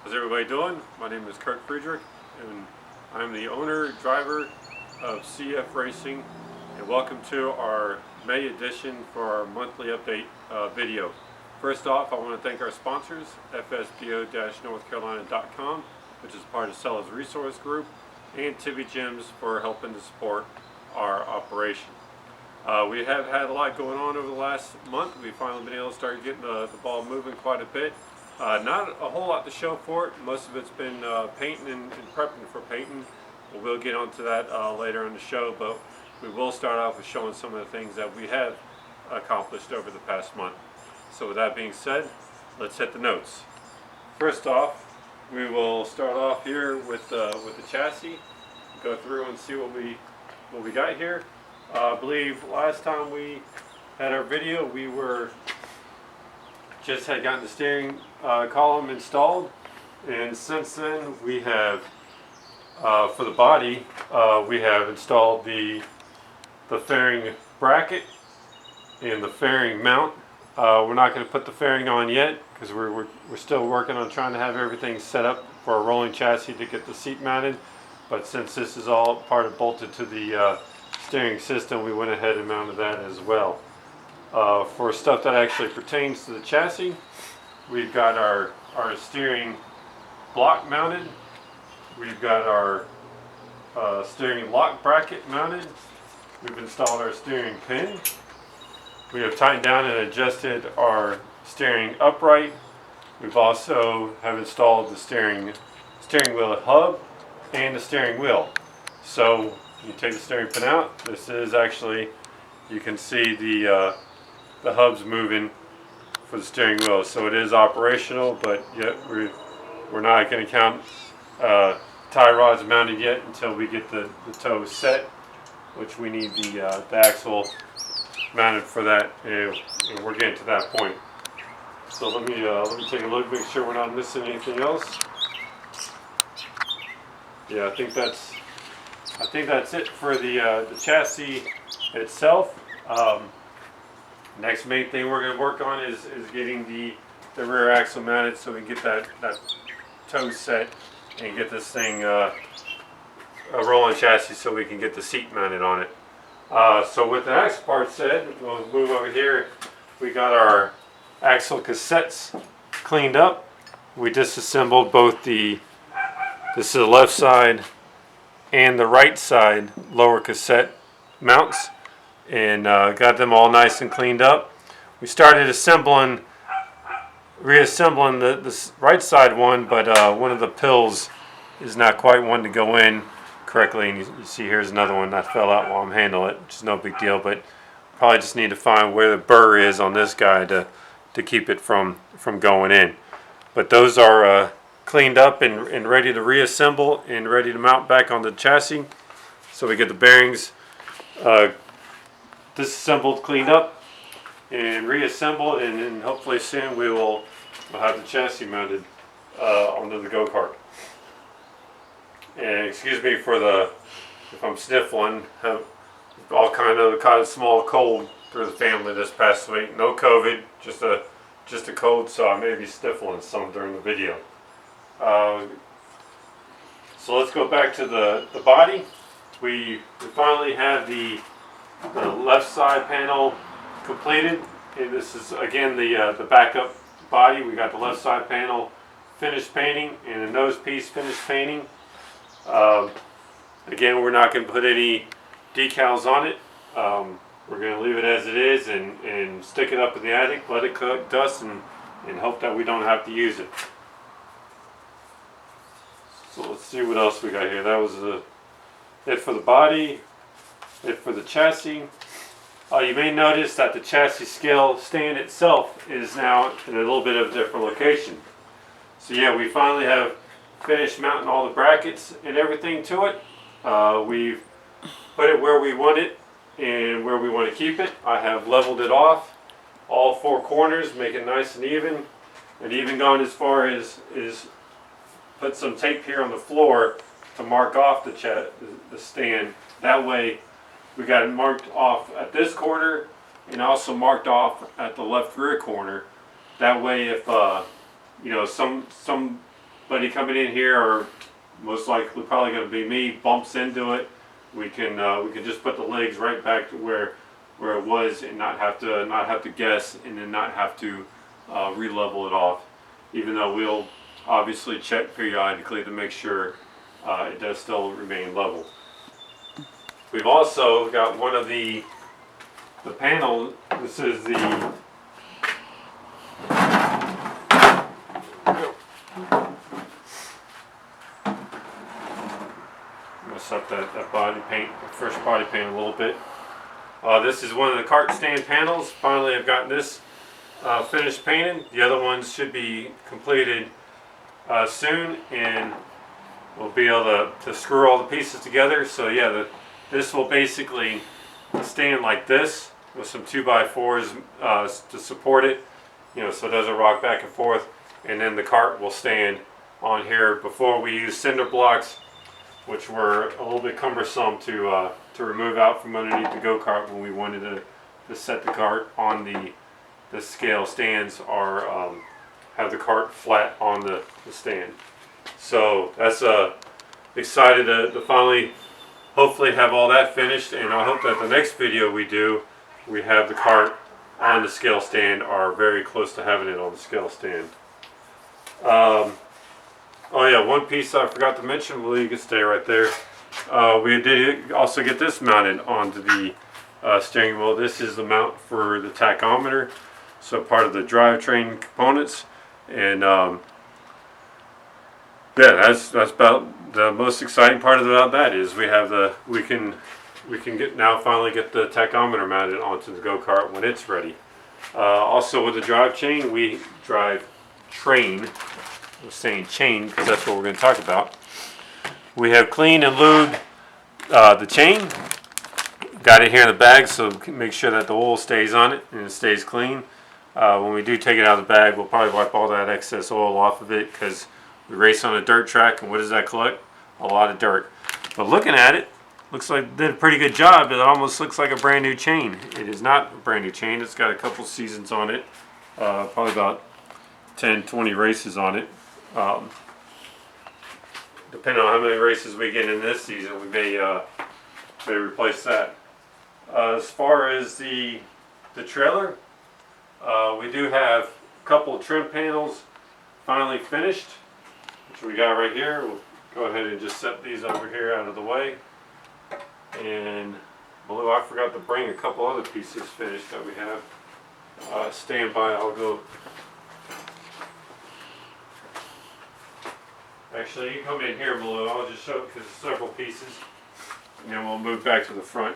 How's everybody doing? My name is Kurt Friedrich, and I'm the owner driver of CFRacing, and welcome to our May edition for our monthly update video. First off, I want to thank our sponsors, FSPO-NorthCarolina.com, which is part of Sellers Resource Group, and Tibby Gyms for helping to support our operation. We have had a lot going on over the last month. We've finally been able to start getting the ball moving quite a bit. Not a whole lot to show for it. Most of it's been painting and prepping for painting. We'll get onto that later in the show, but we will start off with showing some of the things that we have accomplished over the past month. So with that being said, let's hit the notes. First off, we will start off here with the chassis. Go through and see what we got here. I believe last time we had our video, we just had gotten the steering column installed, and since then we have for the body we have installed the fairing bracket and the fairing mount. We're not going to put the fairing on yet because we're still working on trying to have everything set up for a rolling chassis to get the seat mounted, but since this is all part of bolted to the steering system, we went ahead and mounted that as well. For stuff that actually pertains to the chassis, we've got our steering block mounted. We've got our steering lock bracket mounted. We've installed our steering pin. We have tightened down and adjusted our steering upright. We've also have installed the steering wheel hub and the steering wheel. So you take the steering pin out. This is actually, you can see the hub's moving for the steering wheel, so it is operational, but yet we're not going to count tie rods mounted yet until we get the toe set, which we need the axle mounted for that, and we're getting to that point. So let me take a look, make sure we're not missing anything else. Yeah, I think that's it for the chassis itself. Next main thing we're going to work on is getting the rear axle mounted so we can get that toe set and get this thing a rolling chassis so we can get the seat mounted on it. So with the axle part set, we'll move over here. We got our axle cassettes cleaned up. We disassembled both this is the left side and the right side lower cassette mounts, and got them all nice and cleaned up. We started reassembling the right side one, but one of the pills is not quite one to go in correctly, and you see here's another one that fell out while I'm handling it, which is no big deal, but probably just need to find where the burr is on this guy to keep it from going in. But those are cleaned up and ready to reassemble and ready to mount back on the chassis. So we get the bearings disassembled, cleaned up, and reassembled, and then hopefully soon we'll have the chassis mounted onto the go-kart. And excuse me for if I'm sniffling. Have all kind of caught a small cold through the family this past week. No COVID, just a cold, so I may be sniffling some during the video. So let's go back to the body. We finally have the left side panel completed, and this is again the backup body. We got the left side panel finished painting and the nose piece finished painting. Again, we're not going to put any decals on it. We're going to leave it as it is and stick it up in the attic, let it collect dust, and hope that we don't have to use it. So let's see what else we got here. That was it for the body, it for the chassis. You may notice that the chassis scale stand itself is now in a little bit of a different location. So yeah, we finally have finished mounting all the brackets and everything to it. We've put it where we want it and where we want to keep it. I have leveled it off, all four corners, make it nice and even gone as far as put some tape here on the floor to mark off the stand. That way we got it marked off at this corner and also marked off at the left rear corner. That way if some anybody coming in here, or most likely probably going to be me, bumps into it, we can just put the legs right back to where it was, and not have to guess, and then not have to re-level it off. Even though we'll obviously check periodically to make sure it does still remain level. We've also got one of the panel. This is the mess up that body paint, first body paint a little bit. This is one of the cart stand panels. Finally, I've gotten this finished painted. The other ones should be completed soon, and we'll be able to screw all the pieces together. So yeah, this will basically stand like this with some 2x4s to support it, you know, so it doesn't rock back and forth. And then the cart will stand on here. Before, we used cinder blocks, which were a little bit cumbersome to remove out from underneath the go-kart when we wanted to set the cart on the scale stands, or have the cart flat on the stand. So that's excited to finally hopefully have all that finished, and I hope that the next video we do, we have the cart on the scale stand, or very close to having it on the scale stand. Oh yeah, one piece I forgot to mention, well, you can stay right there. We did also get this mounted onto the steering wheel. This is the mount for the tachometer, so part of the drivetrain components. And yeah, that's about the most exciting part about that, is we have we can finally get the tachometer mounted onto the go-kart when it's ready. Also with the drivetrain, I'm saying chain because that's what we're going to talk about. We have cleaned and lubed the chain. Got it here in the bag, so make sure that the oil stays on it and it stays clean. When we do take it out of the bag, we'll probably wipe all that excess oil off of it, because we race on a dirt track, and what does that collect? A lot of dirt. But looking at it, looks like it did a pretty good job. It almost looks like a brand new chain. It is not a brand new chain. It's got a couple seasons on it, probably about 10-20 races on it. Depending on how many races we get in this season, we may replace that. As far as the trailer, we do have a couple of trim panels finally finished, which we got right here. We'll go ahead and just set these over here out of the way. And below, I forgot to bring a couple other pieces finished that we have. Stand by, I'll go. Actually, you come in here below, I'll just show it because it's several pieces, and then we'll move back to the front.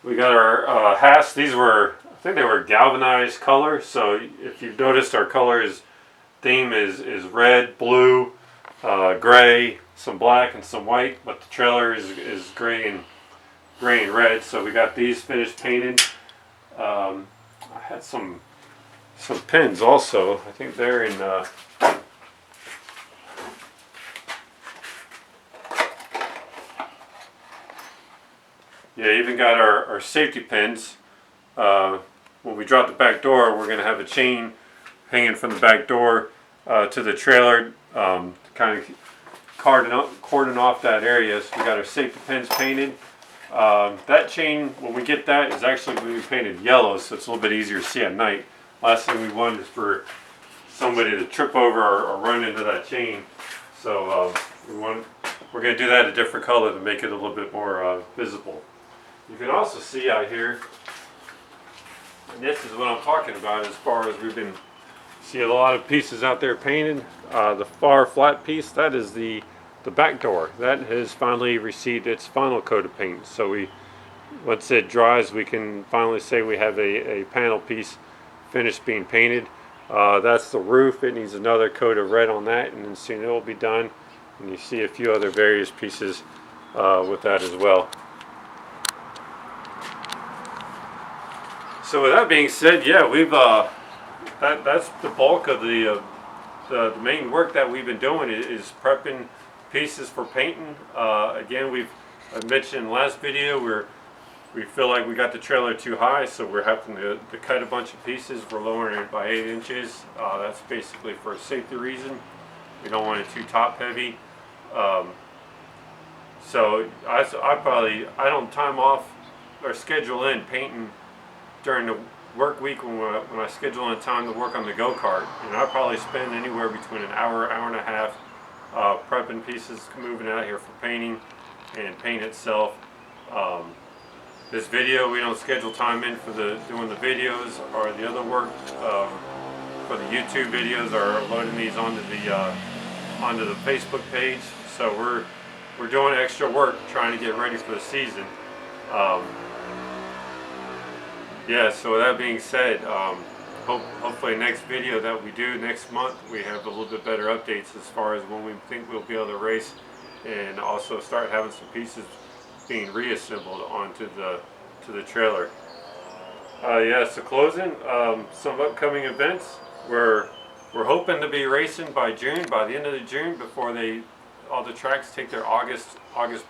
We got our hats. These were, I think they were galvanized color, so if you've noticed, our color theme is red, blue, gray, some black, and some white, but the trailer is gray and red. So we got these finished painted. I had some pins also. I think they're in yeah, even got our safety pins. When we drop the back door, we're going to have a chain hanging from the back door to the trailer, kind of cordon off that area. So we got our safety pins painted. That chain, when we get that, is actually going to be painted yellow, so it's a little bit easier to see at night. Last thing we want is for somebody to trip over or run into that chain. So we're going to do that a different color to make it a little bit more visible. You can also see out here, and this is what I'm talking about as far as we've been see a lot of pieces out there painted. The far flat piece, that is the back door. That has finally received its final coat of paint. So once it dries, we can finally say we have a panel piece finished being painted. That's the roof. It needs another coat of red on that, and then soon it will be done. And you see a few other various pieces with that as well. So with that being said, yeah, we've that's the bulk of the main work that we've been doing is prepping pieces for painting. Again, I mentioned in the last video, we're we feel like we got the trailer too high, so we're having to cut a bunch of pieces. We're lowering it by 8 inches. That's basically for a safety reason. We don't want it too top heavy. So I don't time off or schedule in painting during the work week when I schedule in time to work on the go-kart. And I probably spend anywhere between an hour, hour and a half prepping pieces, moving out here for painting and paint itself. This video, we don't schedule time in for doing the videos or the other work for the YouTube videos or loading these onto the Facebook page. So we're doing extra work trying to get ready for the season. Yeah, so with that being said, hopefully next video that we do next month, we have a little bit better updates as far as when we think we'll be able to race, and also start having some pieces being reassembled onto the trailer. Yeah, so closing, some upcoming events. We're hoping to be racing by June, by the end of June, before all the tracks take their August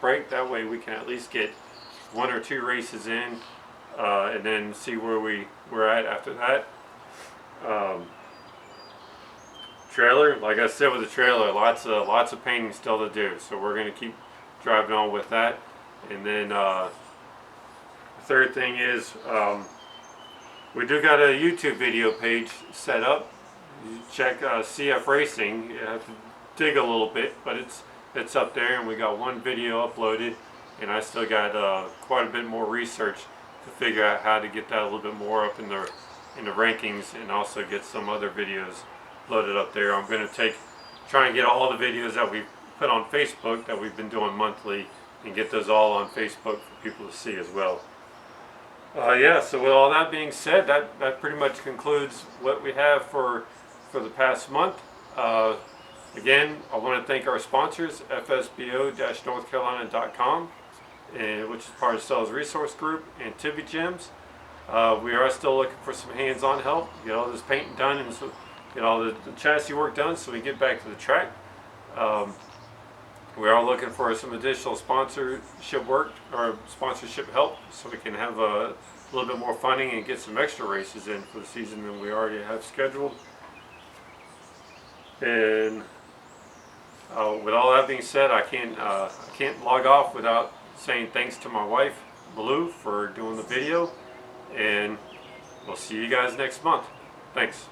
break. That way we can at least get 1 or 2 races in, and then see where we're at after that. Trailer, like I said with the trailer, lots of painting still to do, so we're going to keep driving on with that. And then the third thing is, we do got a YouTube video page set up. You check CFRacing. You have to dig a little bit, but it's up there, and we got 1 video uploaded, and I still got quite a bit more research to figure out how to get that a little bit more up in the rankings, and also get some other videos loaded up there. I'm going to try and get all the videos that we put on Facebook that we've been doing monthly, and get those all on Facebook for people to see as well. Yeah, so with all that being said, that pretty much concludes what we have for the past month. Again, I want to thank our sponsors, fsbo-northcarolina.com, which is part of Sales Resource Group, and Tibby Gyms. We are still looking for some hands-on help, get all this painting done, and so get all the chassis work done so we can get back to the track. We are looking for some additional sponsorship work or sponsorship help, so we can have a little bit more funding and get some extra races in for the season than we already have scheduled. And with all that being said, I can't log off without saying thanks to my wife, Blue, for doing the video, and we'll see you guys next month. Thanks.